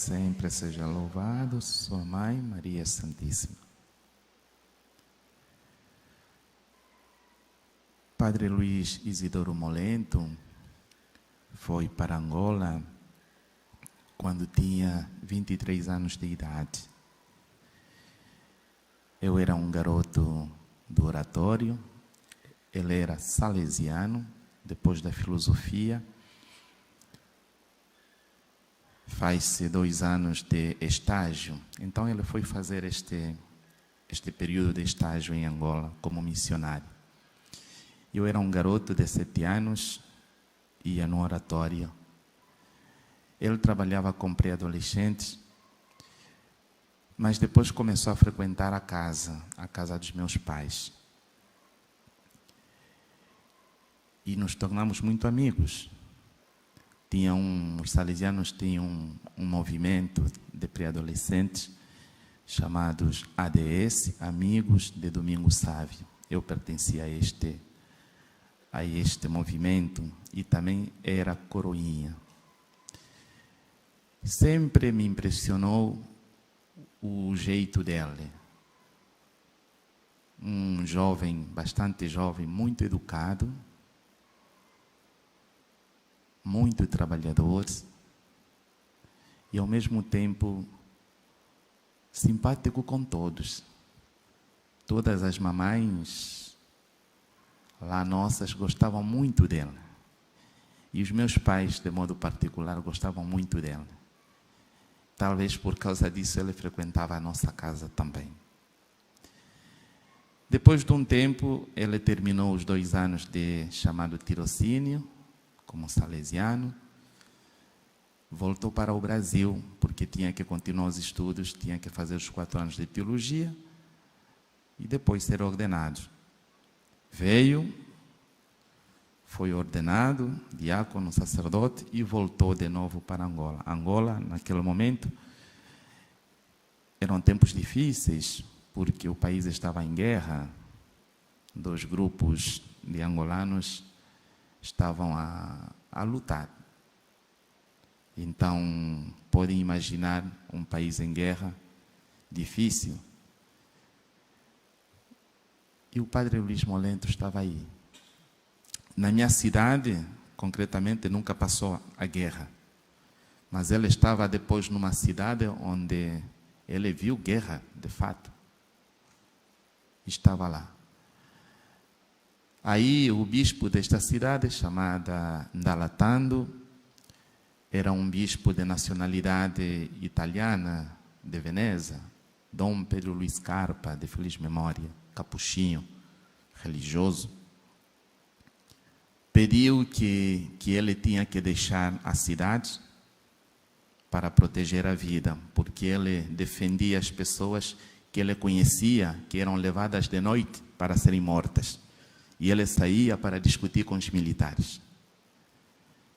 sempre seja louvado, sua Mãe, Maria Santíssima. Padre Luís Isidoro Molento foi para Angola quando tinha 23 anos de idade. Eu era um garoto do oratório, ele era salesiano, depois da filosofia. Faz-se 2 anos de estágio, então ele foi fazer este período de estágio em Angola como missionário. Eu era um garoto de 7 anos, ia no oratório. Ele trabalhava com pré-adolescentes, mas depois começou a frequentar a casa dos meus pais. E nos tornamos muito amigos. Os salesianos tinham um movimento de pré-adolescentes chamados ADS, Amigos de Domingo Sávio. Eu pertencia a este movimento e também era coroinha. Sempre me impressionou o jeito dele. Um jovem, bastante jovem, muito educado, muito trabalhador e ao mesmo tempo simpático com todos. Todas as mamães lá nossas gostavam muito dele. E os meus pais, de modo particular, gostavam muito dele. Talvez por causa disso ele frequentava a nossa casa também. Depois de um tempo, ele terminou os 2 anos de chamado tirocínio, como salesiano, voltou para o Brasil, porque tinha que continuar os estudos, tinha que fazer os 4 anos de teologia e depois ser ordenado. Veio, foi ordenado, diácono, sacerdote e voltou de novo para Angola. Angola, naquele momento, eram tempos difíceis, porque o país estava em guerra. 2 grupos de angolanos estavam a lutar. Então, podem imaginar um país em guerra, difícil. E o Padre Luís Molento estava aí. Na minha cidade, concretamente, nunca passou a guerra. Mas ele estava depois numa cidade onde ele viu guerra, de fato. Estava lá. Aí o bispo desta cidade, chamada Ndalatando, era um bispo de nacionalidade italiana, de Veneza, Dom Pedro Luiz Scarpa, de feliz memória, capuchinho, religioso, pediu que ele tinha que deixar a cidade para proteger a vida, porque ele defendia as pessoas que ele conhecia, que eram levadas de noite para serem mortas. E ele saía para discutir com os militares.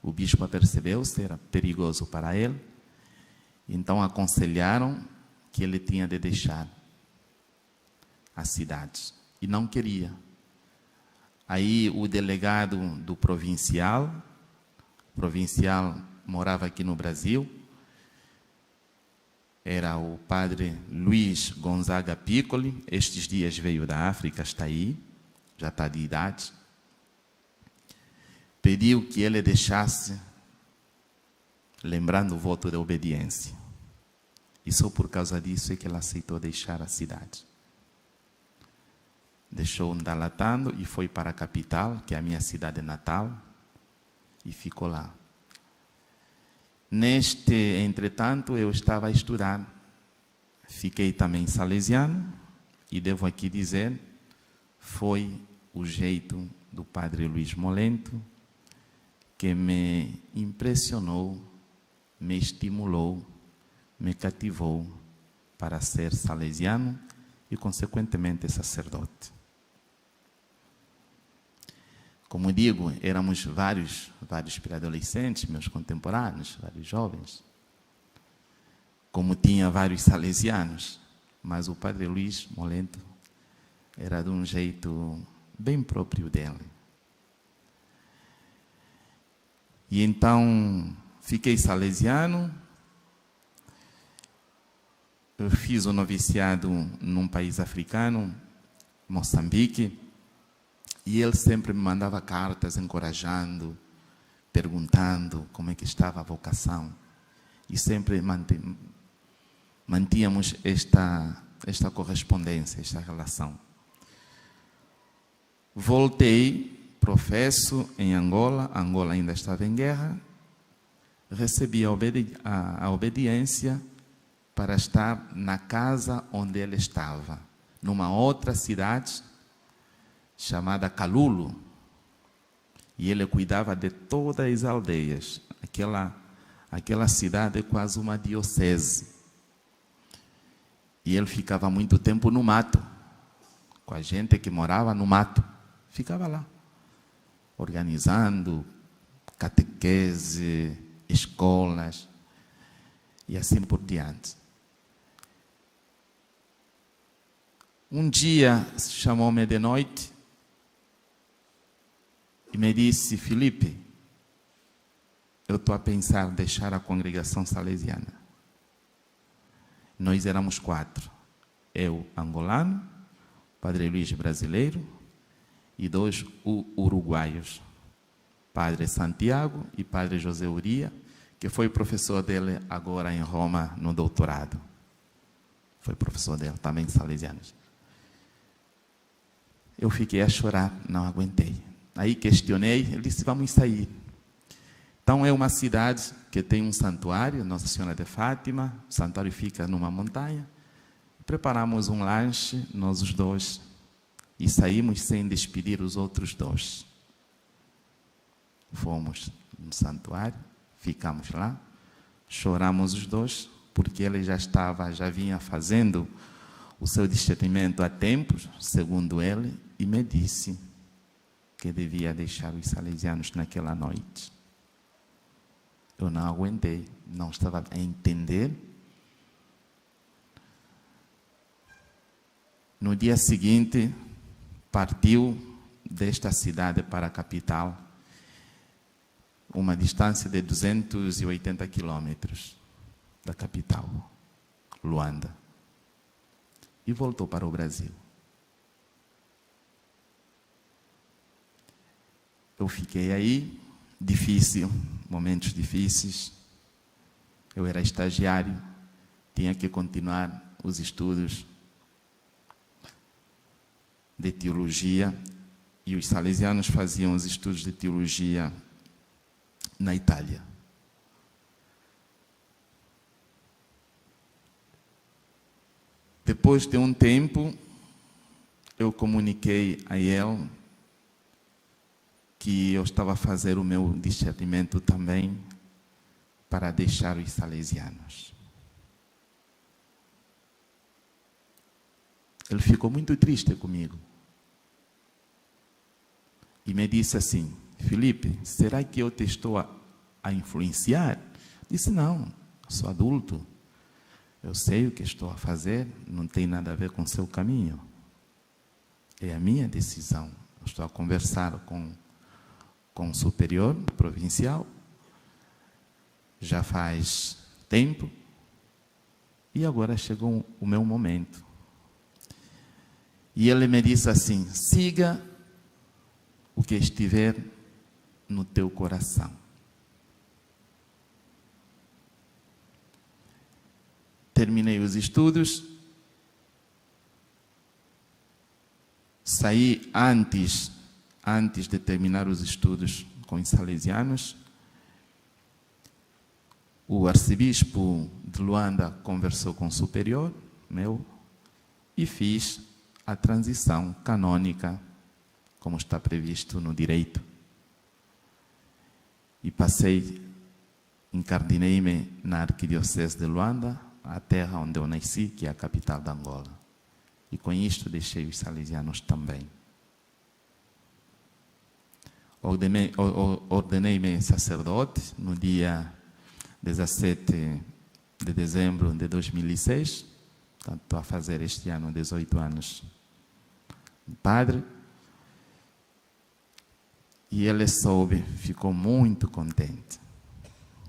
O bispo apercebeu-se, era perigoso para ele, então aconselharam que ele tinha de deixar a cidade. E não queria. Aí o delegado do provincial morava aqui no Brasil, era o padre Luiz Gonzaga Piccoli, estes dias veio da África, está aí, já está de idade, pediu que ele deixasse, lembrando o voto de obediência. E só por causa disso é que ele aceitou deixar a cidade. Deixou Ndalatando e foi para a capital, que é a minha cidade natal, e ficou lá. Entretanto, eu estava a estudar. Fiquei também salesiano, e devo aqui dizer, foi o jeito do Padre Luís Molento que me impressionou, me estimulou, me cativou para ser salesiano e, consequentemente, sacerdote. Como digo, éramos vários pré-adolescentes, meus contemporâneos, vários jovens. Como tinha vários salesianos, mas o Padre Luís Molento era de um jeito bem próprio dele. E então fiquei salesiano Eu fiz o noviciado num país africano, Moçambique, e ele sempre me mandava cartas encorajando, perguntando como é que estava a vocação. E sempre mantínhamos esta correspondência, esta relação. Voltei, professo em Angola, Angola ainda estava em guerra, recebi a obediência para estar na casa onde ele estava, numa outra cidade chamada Calulo. E ele cuidava de todas as aldeias. Aquela cidade é quase uma diocese. E ele ficava muito tempo no mato, com a gente que morava no mato. Ficava lá, organizando catequese, escolas e assim por diante. Um dia chamou-me de noite e me disse: Filipe, eu estou a pensar em deixar a congregação salesiana. Nós éramos 4. Eu, angolano, Padre Luís, brasileiro, e 2 uruguaios, Padre Santiago e Padre José Uria, que foi professor dele agora em Roma no doutorado. Foi professor dele, também salesianos. Eu fiquei a chorar, não aguentei. Aí questionei, ele disse: vamos sair. Então é uma cidade que tem um santuário, Nossa Senhora de Fátima. O santuário fica numa montanha. Preparamos um lanche, nós os 2, e saímos sem despedir os outros 2. Fomos no santuário, ficamos lá, choramos os 2, porque ele já vinha fazendo o seu discernimento há tempos, segundo ele, e me disse que devia deixar os salesianos naquela noite. Eu não aguentei, não estava a entender. No dia seguinte, partiu desta cidade para a capital, uma distância de 280 quilômetros da capital, Luanda, e voltou para o Brasil. Eu fiquei aí, momentos difíceis. Eu era estagiário, tinha que continuar os estudos de teologia, e os salesianos faziam os estudos de teologia na Itália. Depois de um tempo, eu comuniquei a ele que eu estava a fazer o meu discernimento também para deixar os salesianos. Ele ficou muito triste comigo e me disse assim: Filipe, será que eu te estou a influenciar? Disse: não, sou adulto, eu sei o que estou a fazer, não tem nada a ver com o seu caminho, é a minha decisão. Eu estou a conversar com o superior provincial, já faz tempo, e agora chegou o meu momento. E ele me disse assim: siga o que estiver no teu coração. Terminei os estudos, saí antes de terminar os estudos com os salesianos. O arcebispo de Luanda conversou com o superior meu e fiz a transição canônica, como está previsto no direito. E encardinei-me na Arquidiocese de Luanda, a terra onde eu nasci, que é a capital de Angola. E com isto deixei os salesianos também. Ordenei-me sacerdote no dia 17 de dezembro de 2006. Portanto, estou a fazer este ano 18 anos de padre. E ele soube, ficou muito contente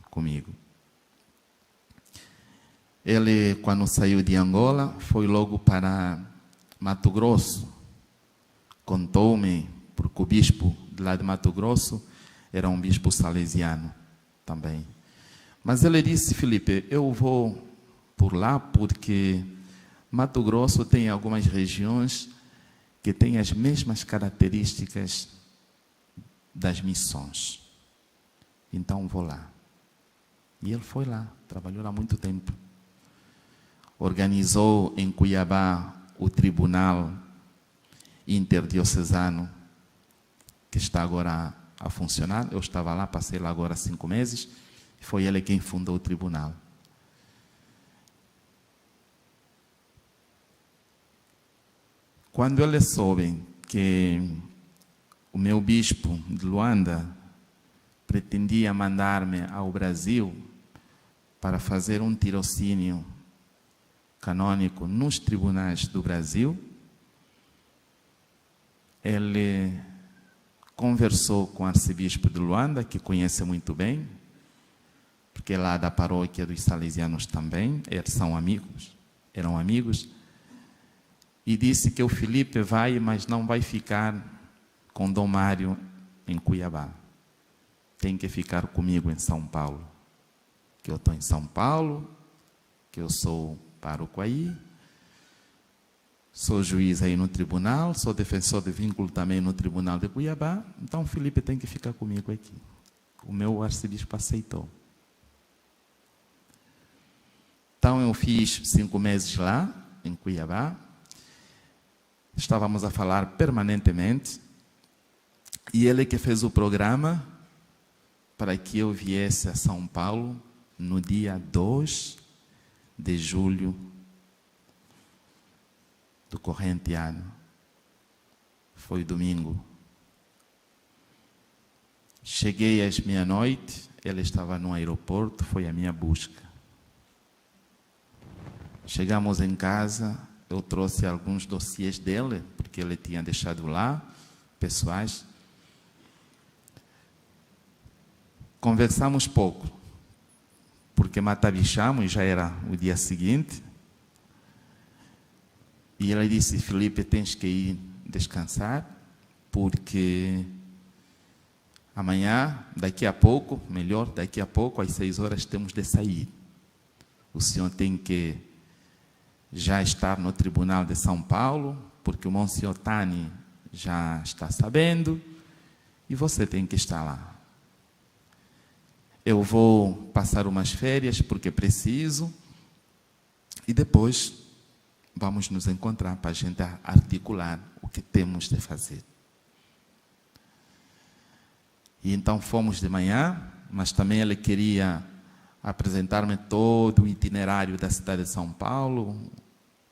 comigo. Ele, quando saiu de Angola, foi logo para Mato Grosso. Contou-me, porque o bispo de lá de Mato Grosso era um bispo salesiano também. Mas ele disse: Felipe, eu vou por lá porque Mato Grosso tem algumas regiões que têm as mesmas características das missões. Então vou lá. E ele foi lá, trabalhou lá muito tempo. Organizou em Cuiabá o Tribunal Interdiocesano, que está agora a funcionar. Eu estava lá, passei lá agora 5 meses. Foi ele quem fundou o tribunal. Quando ele soube que o meu bispo de Luanda pretendia mandar-me ao Brasil para fazer um tirocínio canônico nos tribunais do Brasil, ele conversou com o arcebispo de Luanda, que conhece muito bem, porque lá da paróquia dos salesianos também, eles eram amigos, e disse que o Felipe vai, mas não vai ficar com Dom Mário em Cuiabá. Tem que ficar comigo em São Paulo. Que eu estou em São Paulo, que eu sou pároco aí, sou juiz aí no tribunal, sou defensor de vínculo também no tribunal de Cuiabá, então o Felipe tem que ficar comigo aqui. O meu arcebispo aceitou. Então eu fiz 5 meses lá, em Cuiabá. Estávamos a falar permanentemente. E ele que fez o programa para que eu viesse a São Paulo no dia 2 de julho do corrente ano. Foi domingo. Cheguei às meia-noite, ele estava no aeroporto, foi a minha busca. Chegamos em casa, eu trouxe alguns dossiês dele, porque ele tinha deixado lá, pessoais. Conversamos pouco, porque matabichamos, já era o dia seguinte. E ele disse: Felipe, tens que ir descansar, porque amanhã, daqui a pouco, daqui a pouco, às 6 horas, temos de sair. O senhor tem que já estar no Tribunal de São Paulo, porque o Monsenhor Tani já está sabendo, e você tem que estar lá. Eu vou passar umas férias, porque preciso, e depois vamos nos encontrar para a gente articular o que temos de fazer. E então fomos de manhã, mas também ele queria apresentar-me todo o itinerário da cidade de São Paulo,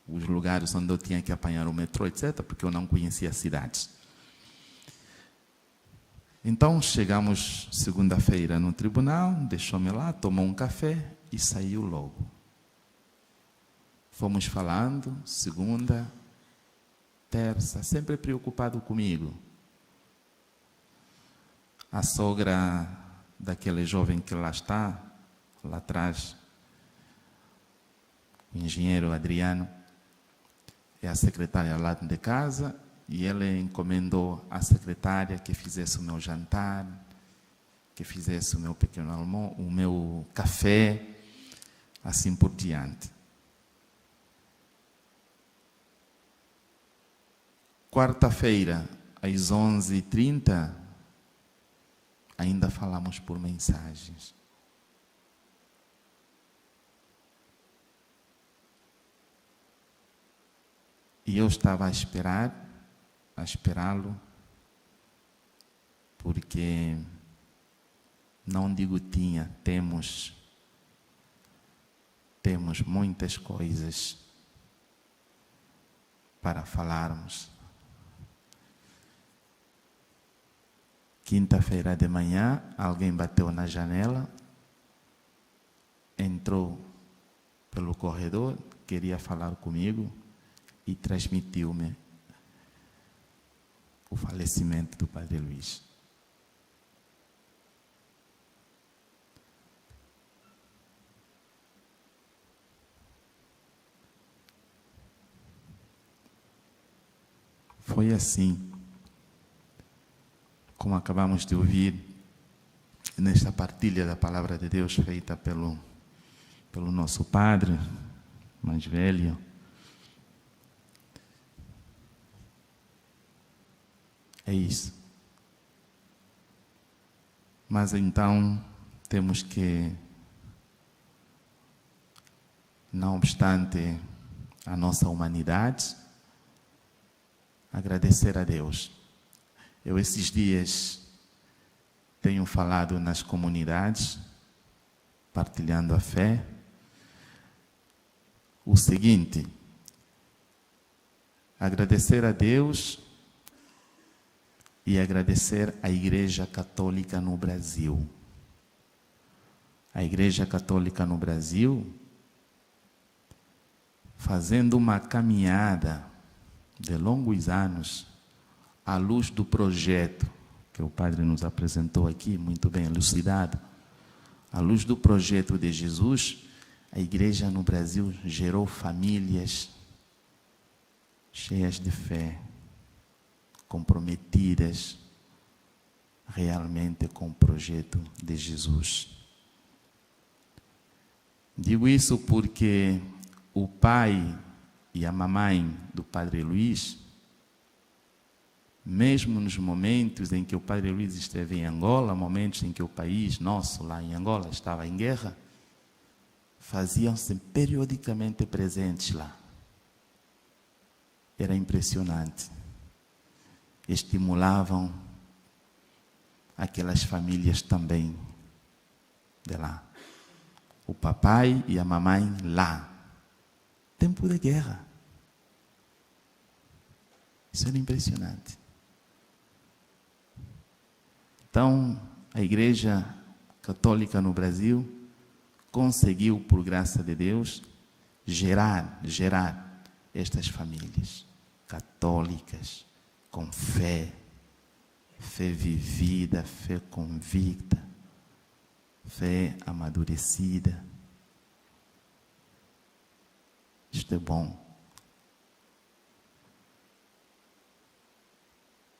os lugares onde eu tinha que apanhar o metrô, etc., porque eu não conhecia as cidades. Então chegamos segunda-feira no tribunal, deixou-me lá, tomou um café e saiu logo. Fomos falando, segunda, terça, sempre preocupado comigo. A sogra daquele jovem que lá está, lá atrás, o engenheiro Adriano, é a secretária lá de casa, e ele encomendou à secretária que fizesse o meu jantar, que fizesse o meu pequeno almoço, o meu café, assim por diante. Quarta-feira, às 11h30, ainda falamos por mensagens. E eu estava a esperá-lo, porque, não digo temos muitas coisas para falarmos. Quinta-feira de manhã, alguém bateu na janela, entrou pelo corredor, queria falar comigo e transmitiu-me o falecimento do Padre Luiz. foi assim, como acabamos de ouvir nesta partilha da palavra de Deus feita pelo nosso padre mais velho. É isso. Mas então temos que, não obstante a nossa humanidade, agradecer a Deus. Eu esses dias tenho falado nas comunidades, partilhando a fé, o seguinte: agradecer a Deus e agradecer à Igreja Católica no Brasil. A Igreja Católica no Brasil, fazendo uma caminhada de longos anos, à luz do projeto que o Padre nos apresentou aqui, muito bem elucidado, à luz do projeto de Jesus, a Igreja no Brasil gerou famílias cheias de fé, comprometidas realmente com o projeto de Jesus. Digo isso porque o pai e a mamãe do Padre Luiz, mesmo nos momentos em que o Padre Luiz esteve em Angola, momentos em que o país nosso lá em Angola estava em guerra, faziam-se periodicamente presentes lá. Era impressionante. Estimulavam aquelas famílias também de lá. O papai e a mamãe lá. Tempo de guerra. Isso era impressionante. Então, a Igreja Católica no Brasil conseguiu, por graça de Deus, gerar estas famílias católicas, com fé vivida, fé convicta, fé amadurecida. Isto é bom.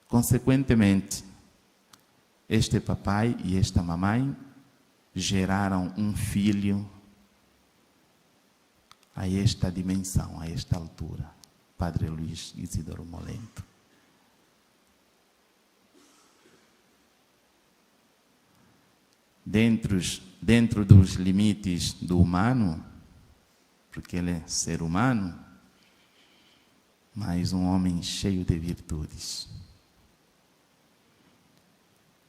Consequentemente, este papai e esta mamãe geraram um filho a esta dimensão, a esta altura, Padre Luiz Isidoro Molento. Dentro dos limites do humano, porque ele é ser humano, mas um homem cheio de virtudes.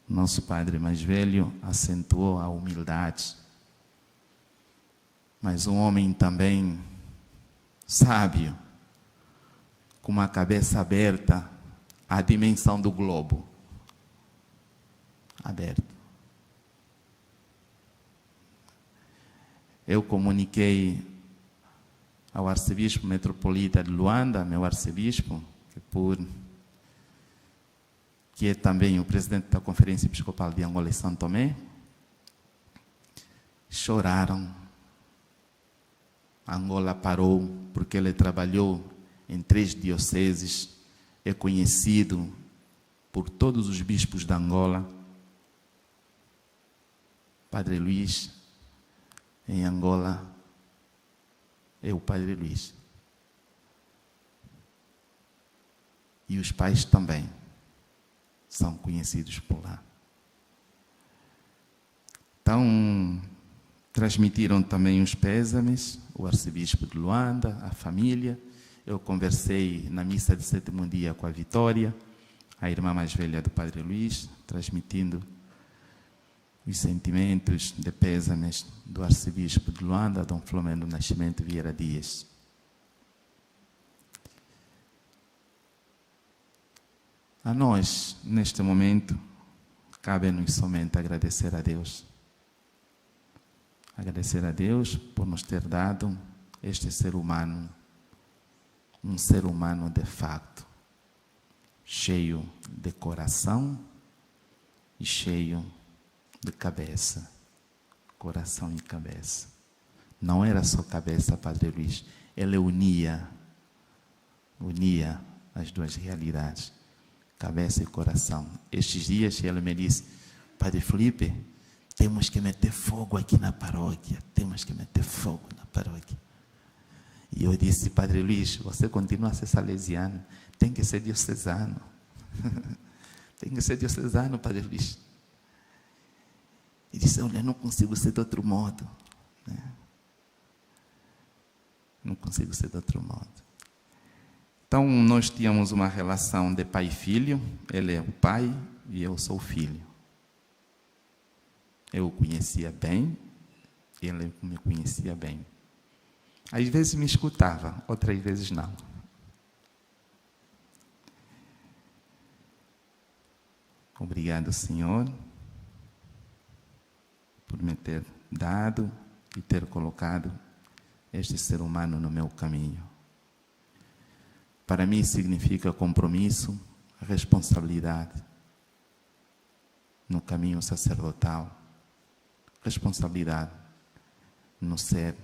Nosso padre mais velho acentuou a humildade, mas um homem também sábio, com uma cabeça aberta à dimensão do globo. Aberto. Eu comuniquei ao arcebispo metropolita de Luanda, meu arcebispo, que é também o presidente da Conferência Episcopal de Angola e São Tomé, choraram. Angola parou porque ele trabalhou em 3 dioceses, é conhecido por todos os bispos de Angola. Padre Luiz, em Angola, é o Padre Luiz. E os pais também são conhecidos por lá. Então, transmitiram também os pésames, o arcebispo de Luanda, a família. Eu conversei na missa de 7º dia com a Vitória, a irmã mais velha do Padre Luiz, transmitindo os sentimentos de pésames do arcebispo de Luanda, Dom Flomeno Nascimento Vieira Dias. A nós, neste momento, cabe-nos somente agradecer a Deus. Agradecer a Deus por nos ter dado este ser humano, um ser humano de facto, cheio de coração e cheio de cabeça. Coração e cabeça. Não era só cabeça, Padre Luiz. Ele unia as duas realidades, cabeça e coração. Estes dias ele me disse: Padre Felipe, temos que meter fogo aqui na paróquia, temos que meter fogo na paróquia. E eu disse: Padre Luiz, você continua a ser salesiano, tem que ser diocesano. Tem que ser diocesano, Padre Luiz. E disse: olha, não consigo ser de outro modo, né? Não consigo ser de outro modo. Então, nós tínhamos uma relação de pai e filho. Ele é o pai e eu sou o filho. Eu o conhecia bem, ele me conhecia bem. Às vezes me escutava, outras vezes não. Obrigado, Senhor, por me ter dado e ter colocado este ser humano no meu caminho. Para mim significa compromisso, responsabilidade no caminho sacerdotal, responsabilidade no ser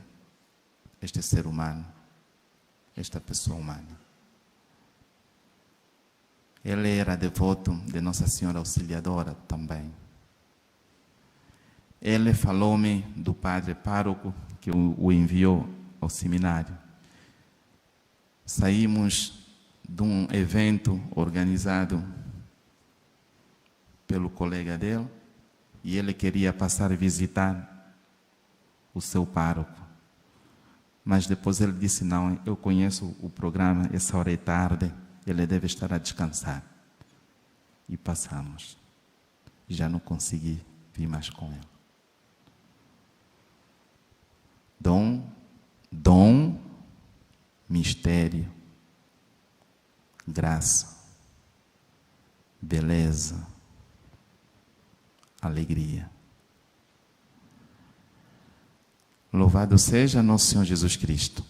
este ser humano, esta pessoa humana. Ele era devoto de Nossa Senhora Auxiliadora também. Ele falou-me do padre pároco que o enviou ao seminário. Saímos de um evento organizado pelo colega dele e ele queria passar a visitar o seu pároco. Mas depois ele disse: não, eu conheço o programa, essa hora é tarde, ele deve estar a descansar. E passamos. Já não consegui vir mais com ele. Dom, mistério, graça, beleza, alegria. Louvado seja nosso Senhor Jesus Cristo.